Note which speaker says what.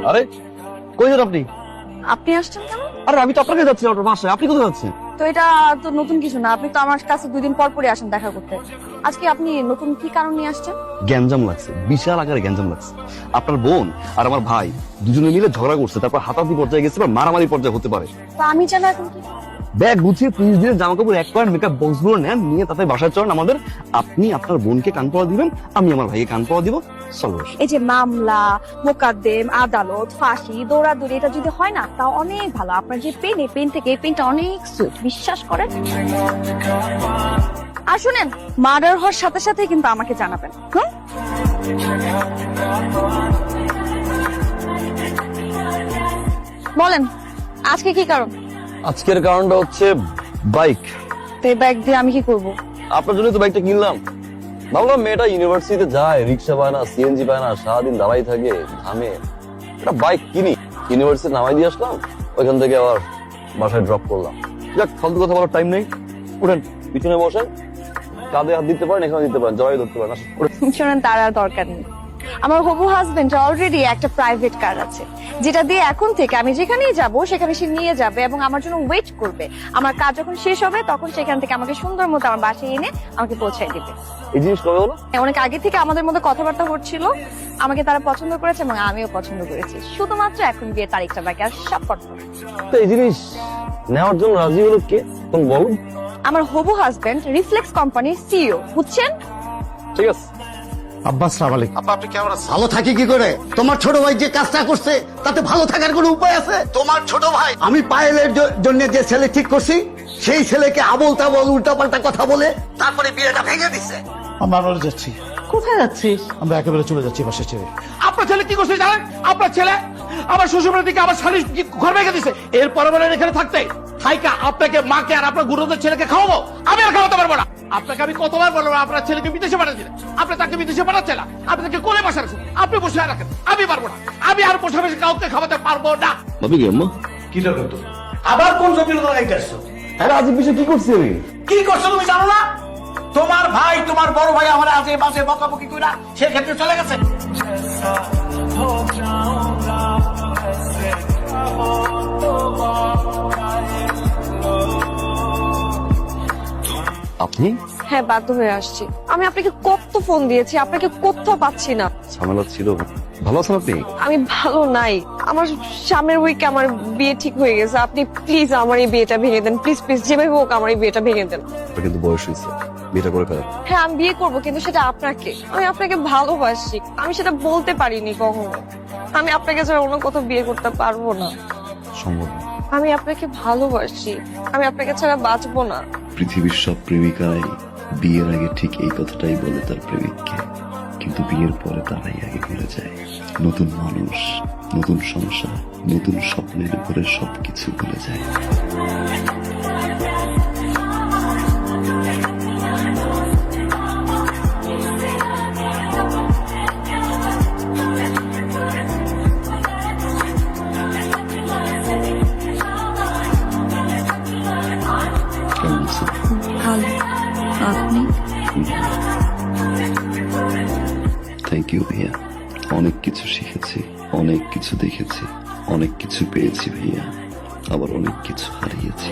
Speaker 1: আরে কই যান আপনি?
Speaker 2: আপনি আসছেন কেন?
Speaker 1: আরে আমি তো আপনাকে যাচ্ছি আপনার বাসায়, আপনি কোথায় যাচ্ছেন?
Speaker 2: তো এটা তো নতুন কিছু না, আপনি তো আমার কাছে 2 দিন পর পরই আসেন দেখা করতে। আজকে আপনি নতুন কি কারণ নিয়ে আসছেন?
Speaker 1: গ্যাঞ্জাম লাগছে, বিশাল আকারে গ্যাঞ্জাম লাগছে। আপনার বোন আর আমার ভাই দুজনে মিলে ঝগড়া করছে, তারপর হাতাহাতি পর্যায়ে গেছে, বা মারামারি পর্যায়ে হতে পারে।
Speaker 2: তো আমি যেন এখন কি?
Speaker 1: ব্যাগ গুছিয়ে 30 দিনের জামা কাপড় এক পয়েন্ট মেকআপ বক্স গুলো নেন, নিয়ে তাতে বাসায় চলেন আমাদের। আপনি আপনার বোনকে কান পড়া দিবেন, আমি আমার ভাইকে কান পড়া দিব। চলো।
Speaker 2: এই যে মামলা, মোকদ্দম, আদালত, ফাঁসি, দৌড়াদৌড়ি, এটা যদি হয় না তাও অনেক ভালো। আপনার যে পেন, এই পেন থেকে এই পেনটা অনেক সুইট, বিশ্বাস করেন। আর শুনেন, মার্ডার হওয়ার সাথে সাথে কিন্তু আমাকে জানাবেন। বলেন আজকে কি কারণ?
Speaker 1: আজকের কারণটা হচ্ছে বাইক।
Speaker 2: তো এই ব্যাগ দিয়ে আমি কি করব?
Speaker 1: আপনার জন্য তো বাইকটা কিনলাম। ভাবলাম মেয়েটা ইউনিভার্সিটিতে যায়, রিক্সা পায় না, সিএনজি পায় না, সারাদিন দাঁড়াই থাকে ঘামে, একটা বাইক কিনি। ইউনিভার্সিটি নামাই দিয়ে আসলাম, ওইখান থেকে আবার বাসায় ড্রপ করলাম। যাক, ফালতু কথা বলার টাইম নেই, উঠেন পিছনে বসেন, কাঁধে হাত দিতে পারেন, এখানে দিতে পারেন, জড়াই ধরতে পারেন।
Speaker 2: শুনেন, তার আর দরকার নেই। আমার হবু হাজবেন্ড অলরেডি একটা প্রাইভেট কার আছে, যেটা দিয়ে এখন থেকে আমি যেখানেই যাব সেখানে সে নিয়ে যাবে এবং আমার জন্য ওয়েট করবে। আমার কাজ যখন শেষ হবে তখন সেখান থেকে আমাকে সুন্দর মতো আমার বাসায় এনে আমাকে পৌঁছায় দিবে।
Speaker 1: এই জিনিস কবে হলো?
Speaker 2: অনেক আগে থেকে আমাদের মধ্যে কথাবার্তা হচ্ছিল, আমাকে তারা পছন্দ করেছে এবং আমিও পছন্দ করেছি। শুধুমাত্র এখন বিয়ের তারিখটা বাকি, আর সব কথা।
Speaker 1: তো এই জিনিস নেওয়ার জন্য রাজি হলো কে, তুমি বলো।
Speaker 2: আমার হবু হাজবেন্ড রিফ্লেক্স কোম্পানির সিইও, বুঝছেন?
Speaker 1: ঠিক আছে।
Speaker 3: আব্বা আসসালামু আলাইকুম।
Speaker 4: আব্বা আপনি কেমন আছেন? ভালো থাকি কি করে? তোমার ছোট ভাই যে কাজটা করছে তাতে ভালো থাকার কোনো উপায় আছে? তোমার ছোট ভাই, আমি পায়েলের জন্য যে ছেলে ঠিক করছি সেই ছেলেকে আবল তাবল উল্টাপাল্টা কথা বলে তারপরে বিয়েটা ভেঙে দিচ্ছে।
Speaker 3: আমরা আবার যাচ্ছি।
Speaker 5: কোথায় যাচ্ছিস?
Speaker 3: আমরা একেবারে চলে যাচ্ছি বাসা ছেড়ে।
Speaker 5: আপনার ছেলে কি করছে জানেন? আপনার ছেলে আমার শ্বশুরবাড়ি থেকে আমার শালি ঘর ভেঙে দিছে। এরপরে বলেন এখানে থাকতে থাইকা আপনাকে, মাকে আর আপনার গুরুদের ছেলেকে খাওয়াবো? আমি আর খাওয়াতে পারবো না। আপনাকে আমি কতবার বলবো আপনার ছেলেকে বিদেশে পাঠিয়েছিলেন, আপনি তাকে বিদেশে পাঠাচ্ছেন না, আপনি তাকে কোলে বসে রাখছেন, আপনি বসে রাখেন। আমি পারবো না, আমি আর বসে বসে কাউকে খাওয়াতে পারবো না।
Speaker 1: ভাবি কি আম্মা?
Speaker 3: কি দরকার তো?
Speaker 4: আবার কোন জটিলতা লাগাইতেছো?
Speaker 1: আরে আজ বিষয়ে কি করছি আমি?
Speaker 4: কি করছো তুমি জানো না? তোমার ভাই, তোমার বড় ভাই আমার আজে বাজে বকাবকি কইরা সেক্ষেত্রে চলে গেছে।
Speaker 1: আপনি?
Speaker 2: হ্যাঁ, বাধ্য হয়ে আসছি। আমি আপনাকে কত ফোন দিয়েছি, আপনাকে কোথাও পাচ্ছি না।
Speaker 1: ঝামেলা ছিল। ভালো আছেন আপনি?
Speaker 2: আমি ভালো নাই। আমার সামনের উইকে আমার বিয়ে ঠিক হয়ে গেছে। আপনি প্লিজ আমার এই বিয়েটা ভেঙে দেন, প্লিজ প্লিজ, যেভাবে হোক আমার এই বিয়েটা ভেঙে দেন।
Speaker 1: আপনার কিন্তু বয়স হয়েছে, বিয়েটা করে ফেলেন।
Speaker 2: হ্যাঁ, আমি বিয়ে করবো, কিন্তু সেটা আপনাকে। আমি আপনাকে ভালোবাসি, আমি সেটা বলতে পারিনি কখনো। আমি আপনাকে ছাড়া অন্য কোথাও বিয়ে করতে পারবো না।
Speaker 1: সম্ভব না।
Speaker 2: আমি আপনাকে ভালোবাসি, আমি আপনাকে ছাড়া বাঁচবো না।
Speaker 6: পৃথিবীর সব প্রেমিকাই বিয়ের আগে ঠিক এই কথাটাই বলে তার প্রেমিককে, কিন্তু বিয়ের পরে তারাই আগে ভুলে যায়। নতুন মানুষ, নতুন সংসার, নতুন স্বপ্নের উপরে সবকিছু ভুলে যায়। কেমন আছেন?
Speaker 2: ভালো, আপনি?
Speaker 6: থ্যাংক ইউ ভাইয়া। অনেক কিছু শিখেছি, অনেক কিছু দেখেছি, অনেক কিছু পেয়েছি ভাইয়া, আবার অনেক কিছু হারিয়েছি।